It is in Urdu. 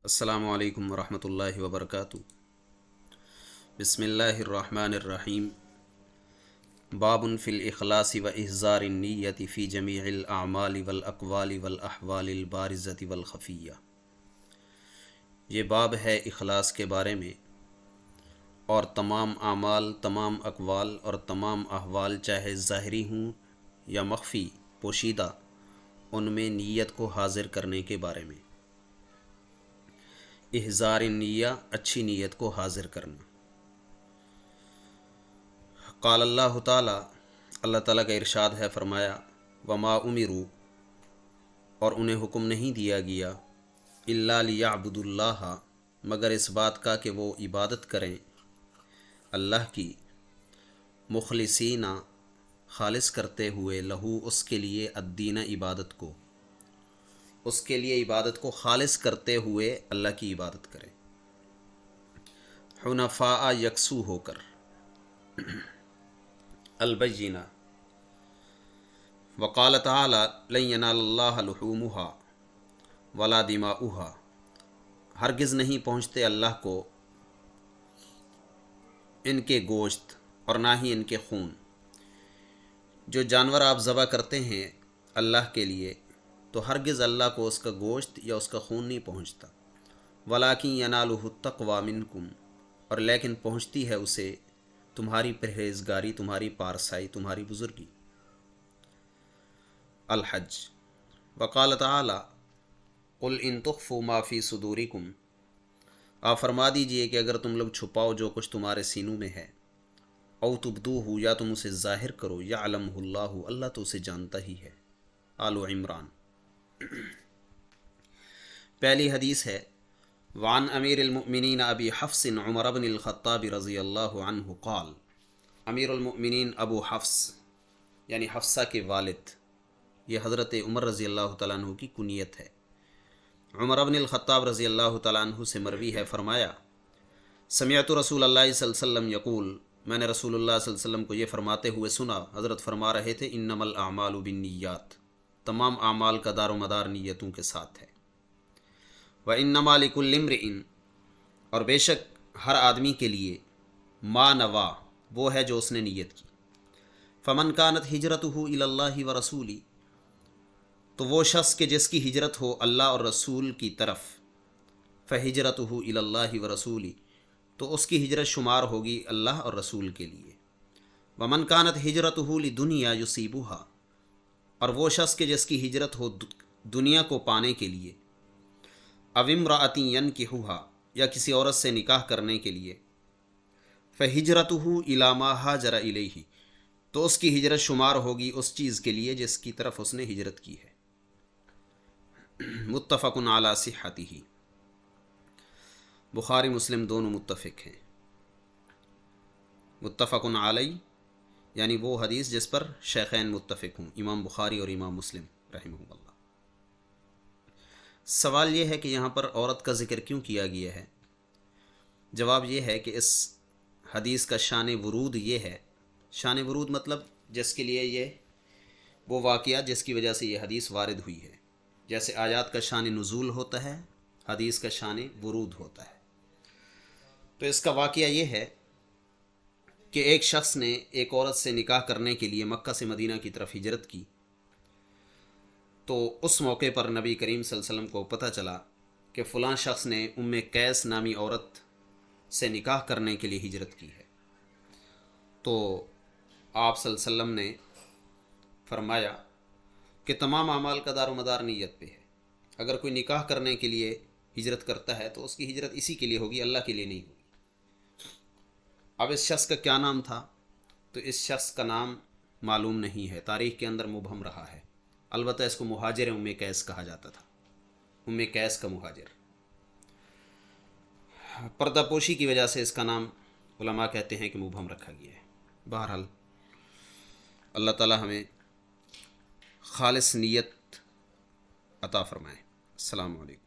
السلام علیکم ورحمۃ اللہ وبرکاتہ۔ بسم اللہ الرحمن الرحیم۔ باب فی الاخلاص و احضار النیت فی جمیع الاعمال والاقوال والاحوال البارزۃ والخفیہ۔ یہ باب ہے اخلاص کے بارے میں، اور تمام اعمال، تمام اقوال اور تمام احوال چاہے ظاہری ہوں یا مخفی پوشیدہ، ان میں نیت کو حاضر کرنے کے بارے میں۔ احضار النیہ، اچھی نیت کو حاضر کرنا۔ قال اللہ تعالی، اللہ تعالیٰ کا ارشاد ہے، فرمایا وما امروا، اور انہیں حکم نہیں دیا گیا، الا لیعبدوا اللہ، مگر اس بات کا کہ وہ عبادت کریں اللہ کی، مخلصین، خالص کرتے ہوئے، لہو، اس کے لیے، الدین، عبادت کو، اس کے لیے عبادت کو خالص کرتے ہوئے اللہ کی عبادت کریں، حنفاء، یکسو ہو کر۔ البینہ۔ وقال تعالی لن ینال اللہ لحومها ولا دماؤها، ہرگز نہیں پہنچتے اللہ کو ان کے گوشت اور نہ ہی ان کے خون۔ جو جانور آپ ذبح کرتے ہیں اللہ کے لیے، تو ہرگز اللہ کو اس کا گوشت یا اس کا خون نہیں پہنچتا۔ ولاکن ینالہ التقوی منکم، اور لیکن پہنچتی ہے اسے تمہاری پرہیزگاری، تمہاری پارسائی، تمہاری بزرگی۔ الحج۔ وقال تعالی قل ان تخفوا ما فی صدورکم، آپ فرما دیجئے کہ اگر تم لوگ چھپاؤ جو کچھ تمہارے سینوں میں ہے، او تبدوہ، یا تم اسے ظاہر کرو، یعلمہ اللہ، اللہ تو اسے جانتا ہی ہے۔ آل عمران۔ پہلی حدیث ہے، وعن امیر المؤمنین ابی حفص عمر بن الخطاب رضی اللہ عنہ قال، امیر المؤمنین ابو حفص یعنی حفصہ کے والد، یہ حضرت عمر رضی اللہ تعالیٰ عنہ کی کنیت ہے۔ عمر بن الخطاب رضی اللہ تعالیٰ عنہ سے مروی ہے، فرمایا سمعت رسول اللہ صلی اللہ علیہ وسلم یقول، میں نے رسول اللہ صلی اللہ علیہ وسلم کو یہ فرماتے ہوئے سنا، حضرت فرما رہے تھے، انما الاعمال بالنیات، تمام اعمال کا دار و مدار نیتوں کے ساتھ ہے۔ وانما لکل امرئ، اور بے شک ہر آدمی کے لیے، ما نوا، وہ ہے جو اس نے نیت کی۔ فمن کانت ہجرتہ الی اللہ ورسولہ، تو وہ شخص کہ جس کی ہجرت ہو اللہ اور رسول کی طرف، فہجرتہ الی اللہ ورسولہ، تو اس کی ہجرت شمار ہوگی اللہ اور رسول کے لیے۔ ومن کانت ہجرتہ لدنیا یصیبھا، اور وہ شخص کہ جس کی ہجرت ہو دنیا کو پانے کے لیے، او امرأۃ ینکحھا، یا کسی عورت سے نکاح کرنے کے لیے، فہجرتہ الی ما ہاجر الیہ، تو اس کی ہجرت شمار ہوگی اس چیز کے لیے جس کی طرف اس نے ہجرت کی ہے۔ متفق علی صحتہ، بخاری مسلم دونوں متفق ہیں۔ متفق علی یعنی وہ حدیث جس پر شیخین متفق ہوں، امام بخاری اور امام مسلم رحمہ اللہ۔ سوال یہ ہے کہ یہاں پر عورت کا ذکر کیوں کیا گیا ہے؟ جواب یہ ہے کہ اس حدیث کا شان ورود یہ ہے، شان ورود مطلب جس کے لیے یہ وہ واقعہ جس کی وجہ سے یہ حدیث وارد ہوئی ہے، جیسے آیات کا شان نزول ہوتا ہے، حدیث کا شان ورود ہوتا ہے۔ تو اس کا واقعہ یہ ہے کہ ایک شخص نے ایک عورت سے نکاح کرنے کے لیے مکہ سے مدینہ کی طرف ہجرت کی، تو اس موقع پر نبی کریم صلی اللہ علیہ وسلم کو پتہ چلا کہ فلاں شخص نے ام قیس نامی عورت سے نکاح کرنے کے لیے ہجرت کی ہے۔ تو آپ صلی اللہ علیہ وسلم نے فرمایا کہ تمام اعمال کا دار و مدار نیت پہ ہے۔ اگر کوئی نکاح کرنے کے لیے ہجرت کرتا ہے تو اس کی ہجرت اسی کے لیے ہوگی، اللہ کے لیے نہیں ہوگی۔ اب اس شخص کا کیا نام تھا؟ تو اس شخص کا نام معلوم نہیں ہے، تاریخ کے اندر مبہم رہا ہے۔ البتہ اس کو مہاجر ام قیس کہا جاتا تھا، ام قیس کا مہاجر۔ پردہ پوشی کی وجہ سے اس کا نام علماء کہتے ہیں کہ مبہم رکھا گیا ہے۔ بہرحال اللہ تعالی ہمیں خالص نیت عطا فرمائے۔ السلام علیکم۔